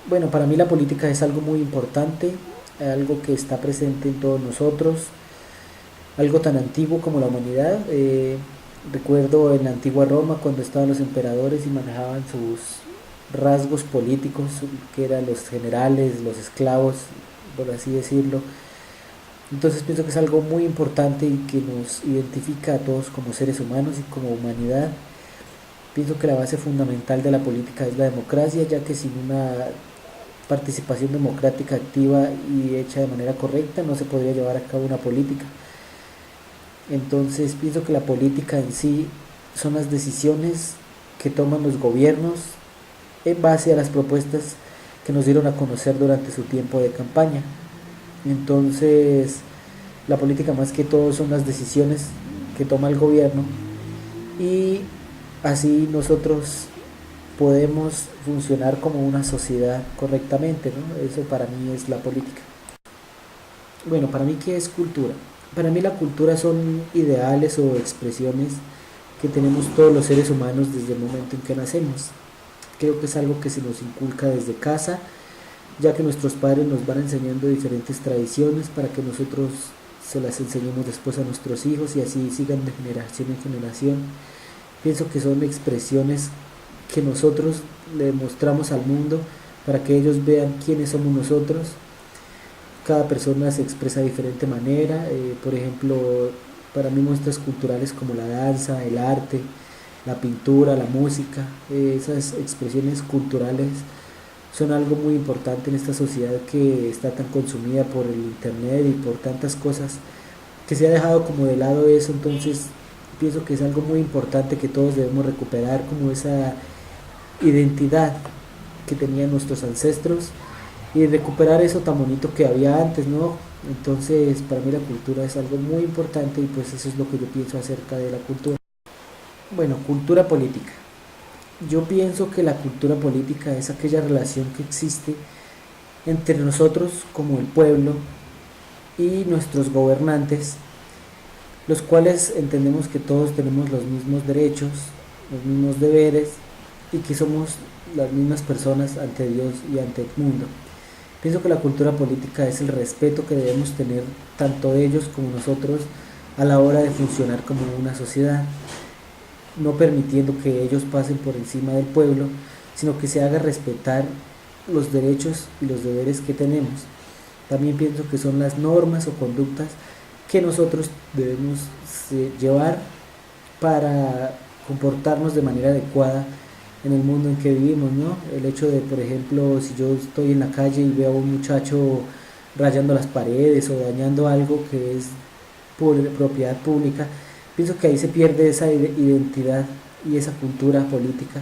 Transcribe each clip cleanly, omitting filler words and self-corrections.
Bueno, para mí la política es algo muy importante, algo que está presente en todos nosotros, algo tan antiguo como la humanidad. Recuerdo en la antigua Roma cuando estaban los emperadores y manejaban sus rasgos políticos, que eran los generales, los esclavos, por así decirlo. Entonces pienso que es algo muy importante y que nos identifica a todos como seres humanos y como humanidad. Pienso que la base fundamental de la política es la democracia, ya que sin una participación democrática activa y hecha de manera correcta no se podría llevar a cabo una política. Entonces pienso que la política en sí son las decisiones que toman los gobiernos en base a las propuestas que nos dieron a conocer durante su tiempo de campaña. Entonces la política más que todo son las decisiones que toma el gobierno y así nosotros podemos funcionar como una sociedad correctamente, ¿no? Eso para mí es la política. Bueno, para mí, ¿qué es cultura? Para mí la cultura son ideales o expresiones que tenemos todos los seres humanos desde el momento en que nacemos. Creo que es algo que se nos inculca desde casa, ya que nuestros padres nos van enseñando diferentes tradiciones para que nosotros se las enseñemos después a nuestros hijos y así sigan de generación en generación. Pienso que son expresiones que nosotros le mostramos al mundo para que ellos vean quiénes somos nosotros. Cada persona se expresa de diferente manera. Por ejemplo, para mí muestras culturales como la danza, el arte, la pintura, la música, esas expresiones culturales son algo muy importante en esta sociedad que está tan consumida por el internet y por tantas cosas que se ha dejado como de lado eso. Entonces pienso que es algo muy importante que todos debemos recuperar como esa identidad que tenían nuestros ancestros y recuperar eso tan bonito que había antes, ¿no? Entonces para mí la cultura es algo muy importante y pues eso es lo que yo pienso acerca de la cultura. Bueno, cultura política. Yo pienso que la cultura política es aquella relación que existe entre nosotros como el pueblo y nuestros gobernantes, los cuales entendemos que todos tenemos los mismos derechos, los mismos deberes y que somos las mismas personas ante Dios y ante el mundo. Pienso que la cultura política es el respeto que debemos tener tanto ellos como nosotros a la hora de funcionar como una sociedad, no permitiendo que ellos pasen por encima del pueblo, sino que se haga respetar los derechos y los deberes que tenemos. También pienso que son las normas o conductas que nosotros debemos llevar para comportarnos de manera adecuada en el mundo en que vivimos, ¿no? El hecho de, por ejemplo, si yo estoy en la calle y veo a un muchacho rayando las paredes o dañando algo que es propiedad pública, pienso que ahí se pierde esa identidad y esa cultura política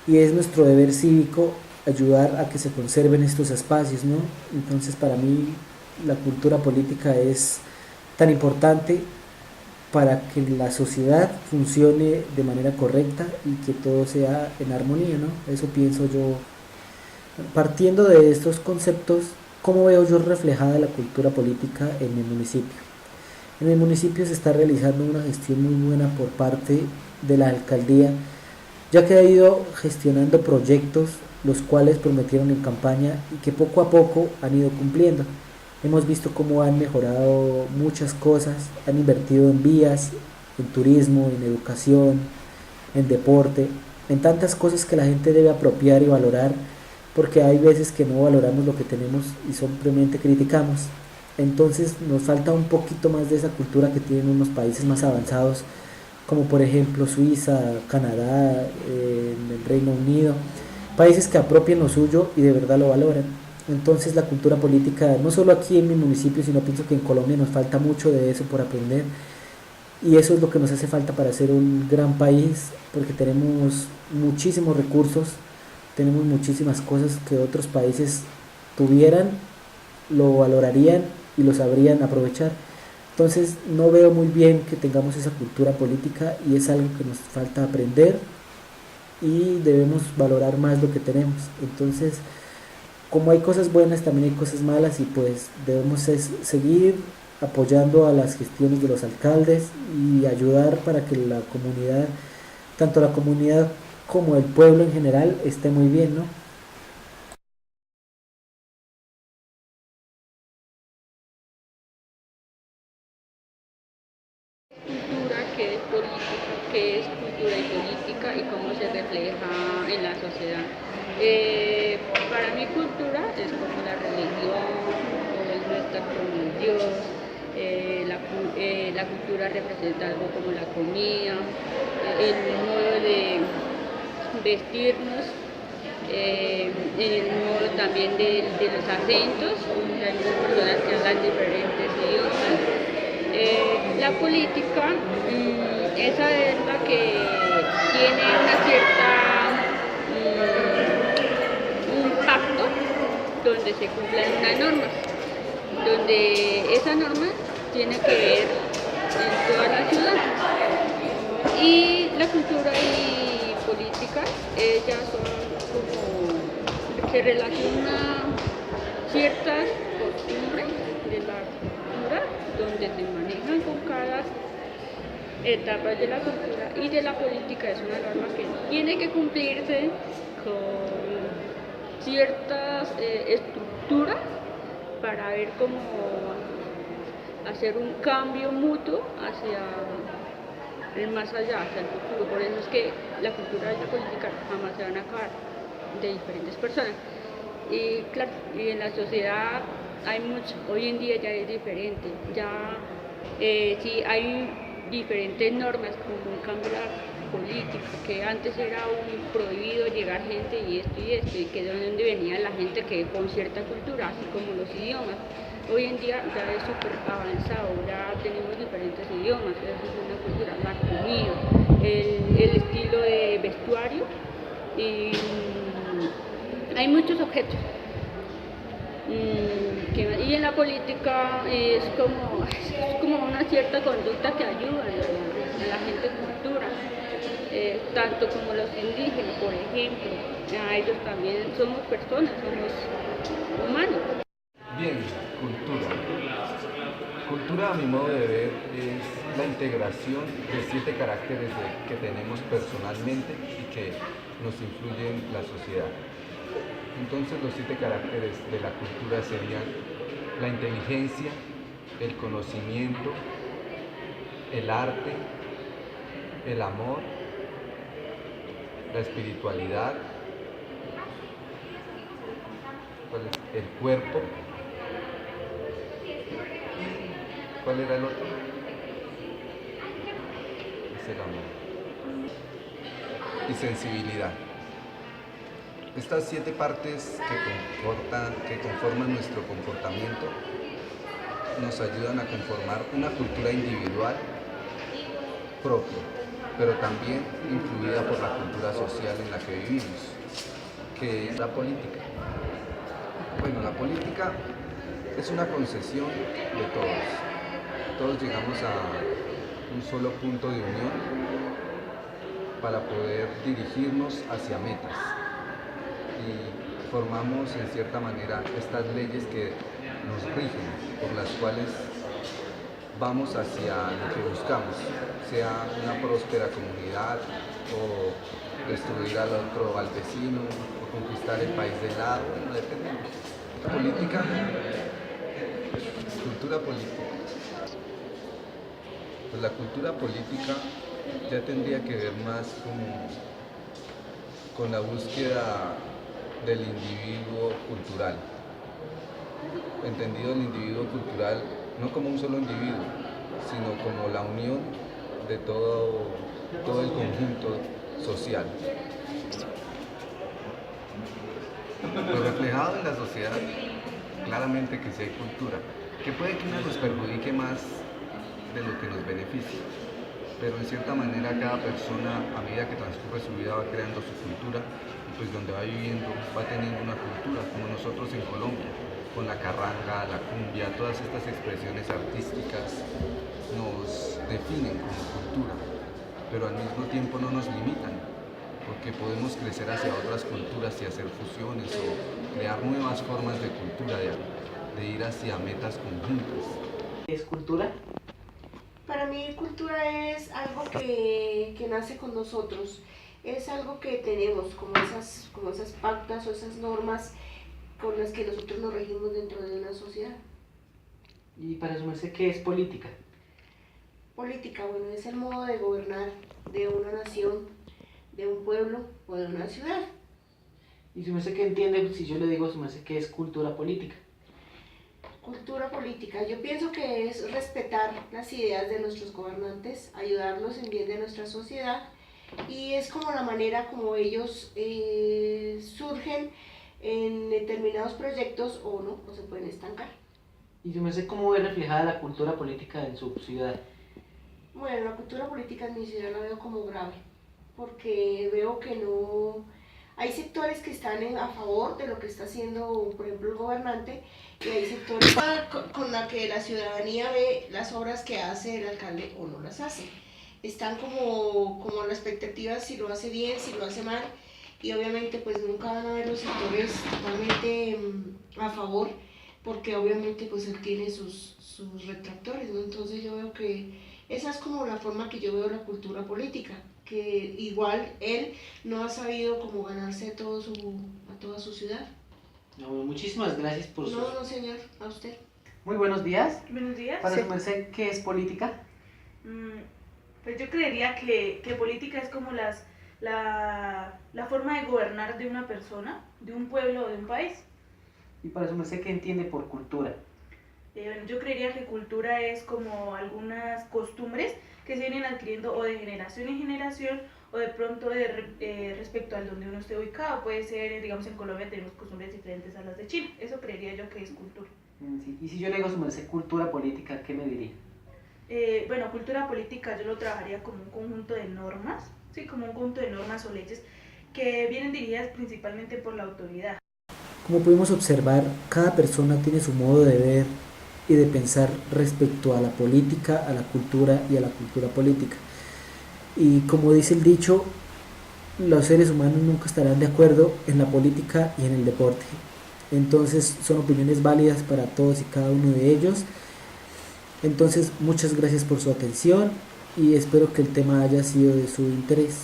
y es nuestro deber cívico ayudar a que se conserven estos espacios, ¿no? Entonces para mí la cultura política es tan importante para que la sociedad funcione de manera correcta y que todo sea en armonía, ¿no? Eso pienso yo. Partiendo de estos conceptos, ¿cómo veo yo reflejada la cultura política en mi municipio? En el municipio se está realizando una gestión muy buena por parte de la alcaldía, ya que ha ido gestionando proyectos los cuales prometieron en campaña y que poco a poco han ido cumpliendo. Hemos visto cómo han mejorado muchas cosas, han invertido en vías, en turismo, en educación, en deporte, en tantas cosas que la gente debe apropiar y valorar, porque hay veces que no valoramos lo que tenemos y simplemente criticamos. Entonces nos falta un poquito más de esa cultura que tienen unos países más avanzados, como por ejemplo Suiza, Canadá, el Reino Unido, países que apropien lo suyo y de verdad lo valoran. Entonces la cultura política, no solo aquí en mi municipio, sino pienso que en Colombia nos falta mucho de eso por aprender y eso es lo que nos hace falta para ser un gran país, porque tenemos muchísimos recursos, tenemos muchísimas cosas que otros países tuvieran, lo valorarían y lo sabrían aprovechar. Entonces no veo muy bien que tengamos esa cultura política y es algo que nos falta aprender y debemos valorar más lo que tenemos. Entonces, como hay cosas buenas, también hay cosas malas y pues debemos seguir apoyando a las gestiones de los alcaldes y ayudar para que la comunidad, tanto la comunidad como el pueblo en general, esté muy bien, ¿no? qué es política, qué es cultura y política y cómo se refleja en la sociedad. Para mí cultura es como la religión, o es no estar con Dios. La cultura representa algo como la comida, el modo de vestirnos, el modo también de los acentos. Hay muchas personas que hablan diferentes idiomas. La política, esa es la que tiene una cierta un pacto donde se cumplen unas normas, donde esa norma tiene que ver en toda la ciudad. Y la cultura y política, ellas son como, se relacionan ciertas costumbres de la cultura, donde se manejan con cada etapa de la cultura, y de la política es una norma que tiene que cumplirse con ciertas estructuras para ver cómo hacer un cambio mutuo hacia el más allá, hacia el futuro. Por eso es que la cultura y la política jamás se van a acabar, de diferentes personas. Y claro, y en la sociedad hay mucho, hoy en día ya es diferente, ya sí hay diferentes normas, como en cambio la política, que antes era un prohibido llegar gente y esto, y que de donde venía la gente que con cierta cultura, así como los idiomas. Hoy en día ya es súper avanzado, ya tenemos diferentes idiomas, eso es una cultura, la comida, el estilo de vestuario, y hay muchos objetos. Y en la política es como una cierta conducta que ayuda a la gente de cultura, tanto como los indígenas, por ejemplo. A ellos también somos personas, somos humanos. Bien, cultura. Cultura, a mi modo de ver, es la integración de 7 caracteres que tenemos personalmente y que nos influyen en la sociedad. Entonces, los 7 caracteres de la cultura serían la inteligencia, el conocimiento, el arte, el amor, la espiritualidad, el cuerpo. ¿Cuál era el otro? Es el amor. Y sensibilidad. Estas 7 partes que conforman nuestro comportamiento nos ayudan a conformar una cultura individual propia, pero también influida por la cultura social en la que vivimos, que es la política. Bueno, la política es una concesión de todos. Todos llegamos a un solo punto de unión para poder dirigirnos hacia metas. Y formamos en cierta manera estas leyes que nos rigen, por las cuales vamos hacia lo que buscamos, sea una próspera comunidad o destruir al otro, al vecino, o conquistar el país de lado, no dependemos. Política, cultura política. Pues la cultura política ya tendría que ver más con la búsqueda del individuo cultural. Entendido el individuo cultural no como un solo individuo, sino como la unión de todo el conjunto social. Lo reflejado en la sociedad, claramente que sí hay cultura, que puede que una nos perjudique más de lo que nos beneficia, pero en cierta manera cada persona, a medida que transcurre su vida, va creando su cultura, y pues donde va viviendo va teniendo una cultura, como nosotros en Colombia, con la carranga, la cumbia, todas estas expresiones artísticas nos definen como cultura, pero al mismo tiempo no nos limitan, porque podemos crecer hacia otras culturas y hacer fusiones o crear nuevas formas de cultura, de ir hacia metas conjuntas. ¿Es cultura? Para mí cultura es algo que nace con nosotros, es algo que tenemos, como esas pautas o esas normas con las que nosotros nos regimos dentro de una sociedad. Y para su merced, ¿qué es política? Política, bueno, es el modo de gobernar de una nación, de un pueblo o de una ciudad. Y su merced que entiende, si yo le digo a su merced que es cultura política. Cultura política, yo pienso que es respetar las ideas de nuestros gobernantes, ayudarlos en bien de nuestra sociedad, y es como la manera como ellos surgen en determinados proyectos o no, o se pueden estancar. Y su merced cómo ve reflejada la cultura política en su ciudad. Bueno, la cultura política en mi ciudad la veo como grave, porque veo que no... Hay sectores que están a favor de lo que está haciendo, por ejemplo, el gobernante, y hay sectores con la que la ciudadanía ve las obras que hace el alcalde o no las hace. Están como a la expectativa si lo hace bien, si lo hace mal, y obviamente pues nunca van a ver los sectores totalmente a favor, porque obviamente pues él tiene sus retractores, ¿no? Entonces yo veo que esa es como la forma que yo veo la cultura política, que igual él no ha sabido cómo ganarse a toda su ciudad. No, muchísimas gracias por su... No, señor, a usted. Muy buenos días. Buenos días. Para su merced, ¿qué es política? Pues yo creería que política es como la forma de gobernar de una persona, de un pueblo o de un país. Y para su merced, ¿qué entiende por cultura? Bueno, yo creería que cultura es como algunas costumbres que se vienen adquiriendo o de generación en generación o de pronto respecto al donde uno esté ubicado. Puede ser, digamos, en Colombia tenemos costumbres diferentes a las de Chile. Eso creería yo que es cultura. Sí. Y si yo le digo a su merced cultura política, ¿qué me diría? Bueno, cultura política yo lo trabajaría como un conjunto de normas, ¿sí? Como un conjunto de normas o leyes que vienen dirigidas principalmente por la autoridad. Como pudimos observar, cada persona tiene su modo de ver y de pensar respecto a la política, a la cultura y a la cultura política. Y como dice el dicho, los seres humanos nunca estarán de acuerdo en la política y en el deporte. Entonces son opiniones válidas para todos y cada uno de ellos. Entonces muchas gracias por su atención y espero que el tema haya sido de su interés.